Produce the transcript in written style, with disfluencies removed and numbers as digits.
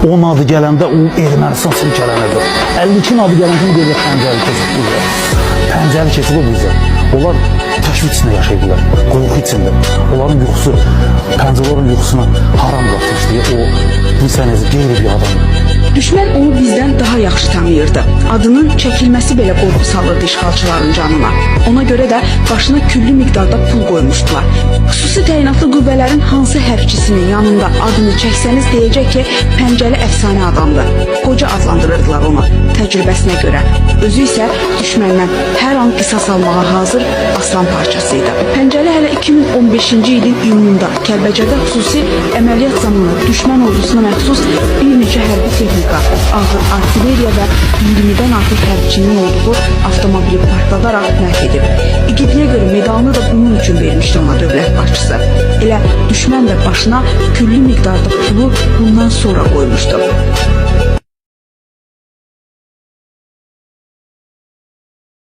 Onun adı gələndə o Ermənistan silkələnirdi. 52'nin adı gələndə deyirlər pəncəli keçib bizə. Pəncəli keçib o bizə. Onlar təşvik içində yaşayırdılar, qorxu içində. Onların yuxusu, pəncələrin yuxusuna haram qatmışdı. O bilsəniz qeyri bir adamdır. Düşmən onu bizdən daha yaxşı tanıyırdı. Adının çəkilməsi belə qorxu salırdı işğalçıların canına. Ona görə də başına küllü miqdarda pul qoymuşdular. Xüsusi təyinatlı qüvvələrin hansı hərbçisinin yanında adını çəksəniz deyəcək ki, Pəncəli əfsanə adamdır. Qoca adlandırırdılar onu təcrübəsinə görə. Özü isə düşməndən hər an qisas almağa hazır aslan parçasıydı. Pəncəli hələ 2015-ci ilin iyununda Kəlbəcərdə xüsusi əməliyyat zamanı düşmən ordusuna məxsus bir neçə hərbi texnika, ağır artilleriya və 20-dən artıq hərbçinin olduğu avtomobili partladaraq məhv edib. İgidliyə görə medalını da bunun üçün vermişdi ona dövlət başçısı. Elə düşmən də başına küllü miqdarda pulu bundan sonra qoymuşdu.